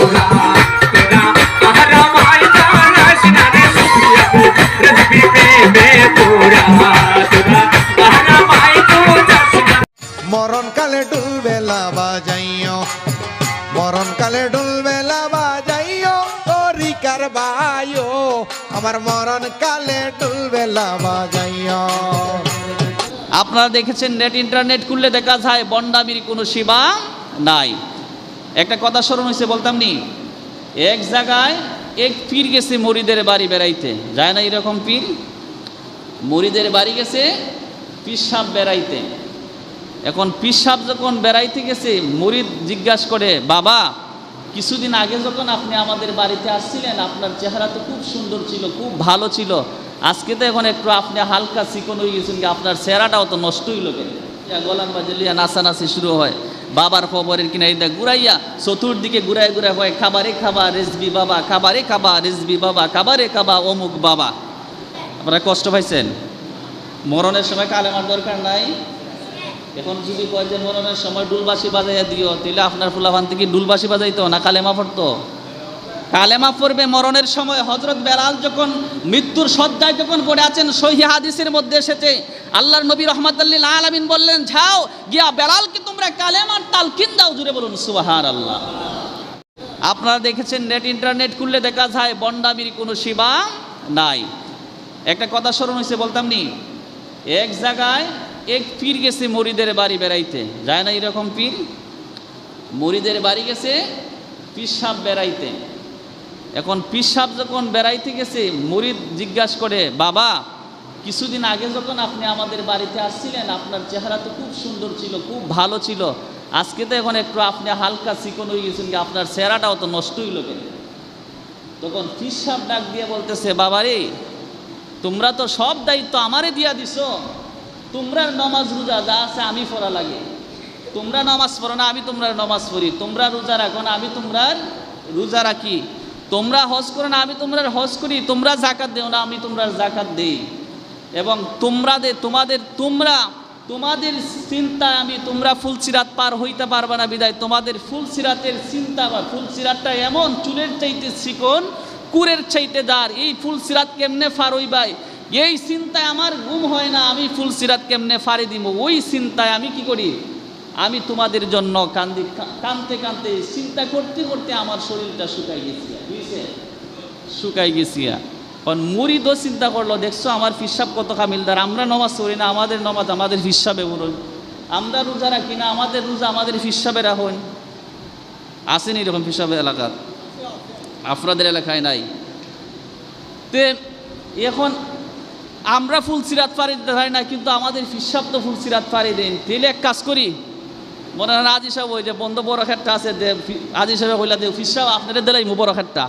তোরা তোরা আহারা মাই জানাস না রে সুফিয়াবু রাজবি প্রেমে তোরা তোরা আহারা মাই তো জানাস না। মরণকালে ডুলবেলা বাজাইও, মরণকালে ডুলবেলা বাজাইও তরিকার বাইও, আমার মরণকালে ডুলবেলা বাজাইও। আপনারা দেখেছেন নেট ইন্টারনেট খুললে দেখা যায় বন্ডামির কোনো সীমা নাই। একটা কথা স্মরণ হয়েছে বলতাম নি, এক জায়গায় এক পীর গেছে মুরিদের বাড়ি বেড়াইতে, যায় না এরকম পীর? মুরিদের বাড়ি গেছে পিসাব বেড়াইতে। এখন পিসাব যখন বেড়াইতে গেছে, মুরিদ জিজ্ঞাসা করে, বাবা কিছুদিন আগে যখন আপনি আমাদের বাড়িতে আসছিলেন আপনার চেহারা তো খুব সুন্দর ছিল, খুব ভালো ছিল, আজকে তো এখন একটু আপনি হালকা চিকন হয়ে গেছেন, আপনার চেহারাটাও তো নষ্ট হইল কেন? গলার মাঝে লিয়া নাচানাচি শুরু হয়, বাবার খবরের কিনারিটা ঘুরাইয়া চতুর্দিকে ঘুরাই ঘুরাই হয়, খাবারে খাবা রেজবি বাবা, খাবারে খাবা রেজবি বাবা, খাবারে খাবা অমুক বাবা। আপনারা কষ্ট পাইছেন? মরণের সময় কালেমার দরকার নাই। এখন যদি কয় যে মরণের সময় ডুলবাসি বাজাইয়া দিও, তাহলে আপনার ফুলাভান থেকে ডুলবাসি বাজাইতো না কালেমা পড়তো? কালেমা পড়বে মরণের সময়। হযরত বেলাল যখন মৃত্যুর শয্যায় যখন পড়ে আছেন, সহিহ হাদিসের মধ্যে এসেছে আল্লাহর নবী রাহমাতুল লিল আলামিন বললেন, যাও গিয়া বেলালকে তোমরা কালেমার তালকিন দাও। জুড়ে বলুন সুবহানাল্লাহ। আপনারা দেখেছেন নেট ইন্টারনেট খুললে দেখা যায় বন্ডামির কোনো সীমা নাই। একটা কথা স্মরণ হয়েছে বলতাম নি, এক জায়গায় এক পীর গেছে মুরিদের বাড়ি বেড়াইতে, যায় না এরকম পীর? মুরিদের বাড়ি গেছে পিসাব বেড়াইতে। এখন পিসাব যখন বেড়াইতে গেছে, মুরিদ জিজ্ঞাসা করে, বাবা কিছুদিন আগে যখন আপনি আমাদের বাড়িতে আসছিলেন আপনার চেহারা তো খুব সুন্দর ছিল, খুব ভালো ছিল, আজকে তো এখন একটু আপনি হালকা চিকন হয়ে গেছেন, আপনার চেহারাটাও তো নষ্ট হইল কেন? তখন পিসাব ডাক দিয়ে বলতেছে, বাবা রে তোমরা তো সব দায়িত্ব আমারে দিয়া দিছো, তোমরা নমাজ রোজা যা আছে আমি পড়া লাগে, তোমরা নামাজ পড়ো না আমি তোমরা নামাজ পড়ি, তোমরা রোজা রাখো না আমি তোমরার রোজা রাখি, তোমরা হজ করো না আমি তোমরা হজ করি, তোমরা জাকাত দেও না আমি তোমরা জাকাত দেই, এবং তোমাদের চিন্তায় আমি তোমরা ফুলসিরাত পার হইতে পারবা না বিদায় তোমাদের ফুলসিরাতের চিন্তা বা ফুলসিরাতটা এমন চুলের চাইতে চিকন কুরের চাইতে দাঁড়, এই ফুলসিরাত কেমনে ফার হইবাই এই চিন্তায় আমার ঘুম হয় না, আমি ফুলসিরাত কেমনে ফাড়ি দিব ওই চিন্তায় আমি কি করি, আমি তোমাদের জন্য কান্দি, কানতে কানতে চিন্তা করতে করতে আমার শরীরটা শুকাই গেছি, বুঝছে শুকাই গেছিয়া। কারণ মুরিদও চিন্তা করলো, দেখছো আমার ফিসাব কত কামিলদার, আমরা নমাজ পড়ি না আমাদের নমাজ আমাদের ফিসাবে উড়ন, আমরা রোজা রাখি না আমাদের রোজা আমাদের ফিসাবে রাখুন। আসেনি এরকম ফিসাবে এলাকার? আপনাদের এলাকায় নাই। তে এখন আমরা ফুলসিরাত পারি দিতে পারি না, কিন্তু আমাদের ফিসাব তো ফুলসিরাত পারি দেন। তেলে এক কাজ করি, মনে হয় আজি সাহেব ওই যে বন্ধ বড় খেটটা আছে, আজি সাহেব কইলা দে ফিসাব আপনাদের দিলাই বড় খেটটা।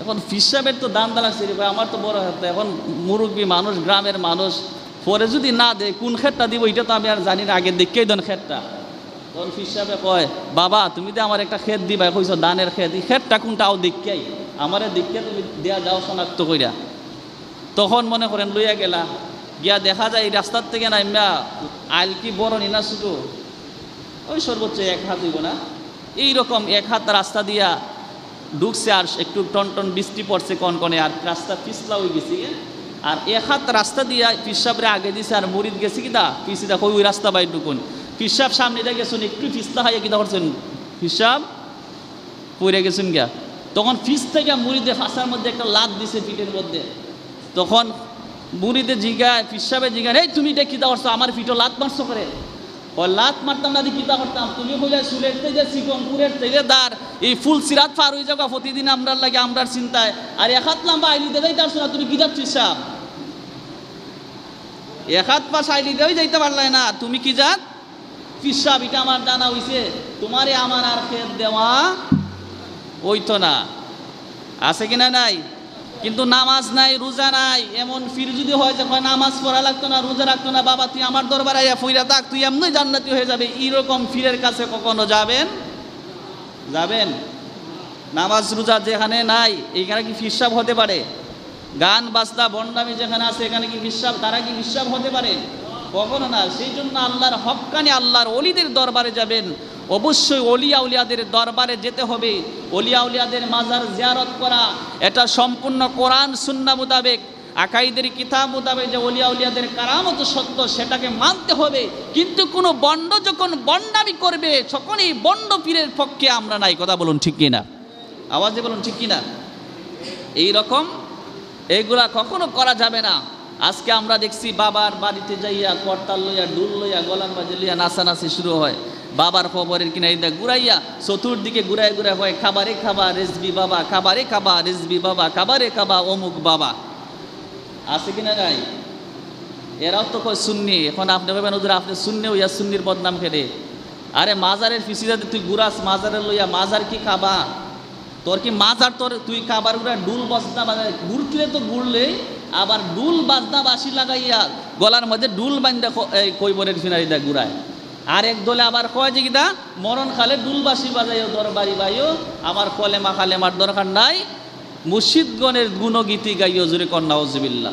এখন ফিসাবের তো দাম দালাচ্ছে রে ভাই, আমার তো বড় খেটটা, এখন মুরব্বী মানুষ গ্রামের মানুষ পরে যদি না দেয় কোন খেটটা দিব এটা তো আমি আর জানি না, আগে দেখেই দেন খেটটা। তখন ফিসাবে কয়, বাবা তুমি তো আমার একটা খেত দিবা, কইছো দানের খেত, এই খেটটা কোনটাও দেখেই আমারে দেখে তুমি দেয়া যাও শনাক্ত কইরা। তখন মনে করেন লইয়া গেলা, গিয়া দেখা যায় এই রাস্তার থেকে নাইমা আইল কি বড় নিনা শুধু ওই সর্বোচ্চ এক হাত হইব না, এইরকম এক হাত রাস্তা দিয়া ঢুকছে, আর একটু টন বৃষ্টি পড়ছে কনকনে, আর রাস্তা পিছলা হয়ে গেছি, আর এক হাত রাস্তা দিয়া পিসাবরে আগে দিছে, আর মুরিদ গেছে কিনা পিছি দেখো ওই রাস্তা বাই ঢুকুন, পিসাব সামনে দিয়ে গেছেন একটু পিছলা হয়ে কিনা করছেন পিসাব পড়ে গেছেন গিয়া। তখন পিছ থেকে মুরিদে ফাঁসার মধ্যে একটা লাত দিছে পিঠের মধ্যে, তখন মুরিদে জিগায় পিসাবে জিগায়, এই তুমি এটা কিতা করছো আমার পিঠো লাত মারছো করে? ও লাত মারতাম না দিয়ে কিতা করতাম, তুমি বলে চুলের তেজে চিকন পুরের তেজে দাঁড়, এই ফুল সিরাত পার হয়ে যাবা প্রতিদিন আমরার লাগে আমরার চিন্তায়, আর এক হাত লাম্বা আইলি দেই তার শোনা তুমি কিতাব পিসাব এক হাত পাশ আইলি দেই যাইতে পারলাই না, তুমি কি জাত পিসাব, এটা আমার জানা হইছে, তোমারে আমার আর খেত দেওয়া ওইতো না। আছে কিনা নাই? কিন্তু নামাজ নাই রোজা নাই, এমন ফির যদি হয় যখন নামাজ পড়া লাগতো না রোজা রাখতো না, বাবা তুই আমার দরবারে আইয়া ফইরা থাক তুই এমনি জান্নাতি হয়ে যাবে, এইরকম ফিরের কাছে কখনো যাবেন? নামাজ রোজা যেখানে নাই এইখানে কি ফিসাব হতে পারে? গান বাজনা বন্ডামি যেখানে আছে এখানে কি ফিসাব, তারা কি ফিসাব হতে পারে? কখনো না। সেই জন্য আল্লাহর হক্কানি আল্লাহর ওলিদের দরবারে যাবেন, অবশ্যই অলিয়া উলিয়াদের দরবারে যেতে হবে, অলিয়া উলিয়াদের মাজার জিয়ারত করা, এটা সম্পূর্ণ কোরআন সুন্নাহ মোতাবেক আকাইদের কিতাব মোতাবেক যে অলিয়া উলিয়াদের কারামত সত্য সেটাকে মানতে হবে। কিন্তু কোনো বন্ড যখন বন্ডামি করবে তখন এই বন্ড পীরের পক্ষে আমরা নাই। কথা বলুন ঠিক কিনা, আওয়াজে বলুন ঠিক কিনা। এই রকম এইগুলা কখনো করা যাবে না। আজকে আমরা দেখছি বাবার বাড়িতে যাইয়া করতাল লইয়া ডুল লইয়া গলার মাঝে লইয়া নাচানাচি শুরু হয়, বাবার খবরের কিনারিতে ঘুরাইয়া চতুর্দিকে ঘুরাই ঘুরাই হয় খাবারে খাবা রেজবি বাবা, খাবারে খাবা রেজবি বাবা, খাবারে খাবা অমুক বাবা। আছে কিনা নাই? এরাও তো কয় সুন্নি। এখন আপনি ভাবেন ওদের আপনি সুন্নি হইয়া সুন্নির বদনাম খেলে, আরে মাজারের ফিসি যাতে তুই ঘুরাস মাজারে লইয়া, মাজার কি খাবা? তোর কি মাজার তোর তুই খাবার ঘুরা ডুল বাজনা বাজায় ঘুরলে তো ঘুরলে আবার ডুল বাজনা বাসি লাগাইয়া গলার মধ্যে ডুল বান্ধা কইবরের ফিনারিদা ঘুরায়। আর এক দলে আবার কয় যে কিনা মরণ খালে ডুল বাসি বাজাইও দরবারি বাইও, আমার কলেমা খালেমার দরকার নাই, মুর্শিদগণের গুণগীতি গাইও জুড়ে কন্যা ওজবিল্লা।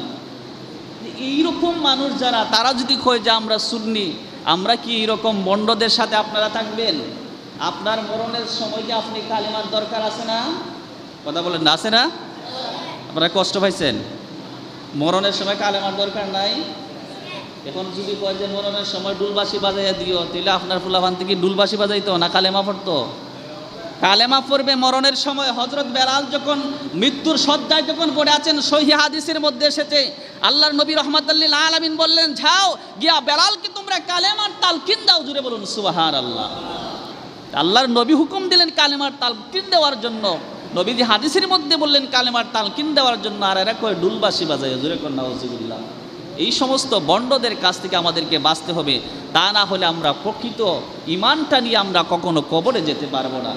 এইরকম মানুষ যারা, তারা যদি কয় যে আমরা সুন্নি, আমরা কি এইরকম বন্ডদের সাথে আপনারা থাকবেন? আপনার মরণের সময় কি আপনি কালেমার দরকার আছে না? কথা বলেন না, আছে না? আপনারা কষ্ট পাইছেন? মরণের সময় কালেমার দরকার নাই। এখন যদি কয় যে মরণের সময় ডুলবাসি বাজাইয়া দিও, তাহলে আপনার ফুলাভান থেকে ডুলবাসি বাজাইতো না কালেমা পড়তো? কালেমা পড়বে মরণের সময়। হযরত বেলাল যখন মৃত্যুর শয্যায় যখন পড়ে আছেন, সহিহ হাদিসের মধ্যে এসেছে আল্লাহর নবী রাহমাতুল লিল আলামিন বললেন, যাও গিয়া বেলালকে তোমরা কালেমার তালকিন দাও। জুড়ে বলুন সুবহানাল্লাহ। আল্লাহর নবী হুকুম দিলেন কালেমার তালকিন দেওয়ার জন্য, নবীজি হাদিসের মধ্যে বললেন কালেমার তালকিন দেওয়ার জন্য, আর এরা কয় ডুলবাসি বাজায়। জুড়ে কন্যা নাউজুবিল্লাহ। এই সমস্ত বন্ডদের কাছ থেকে আমাদেরকে বাঁচতে হবে, তা না হলে আমরা প্রকৃত ঈমানটা নিয়ে আমরা কখনো কবরে যেতে পারবো না।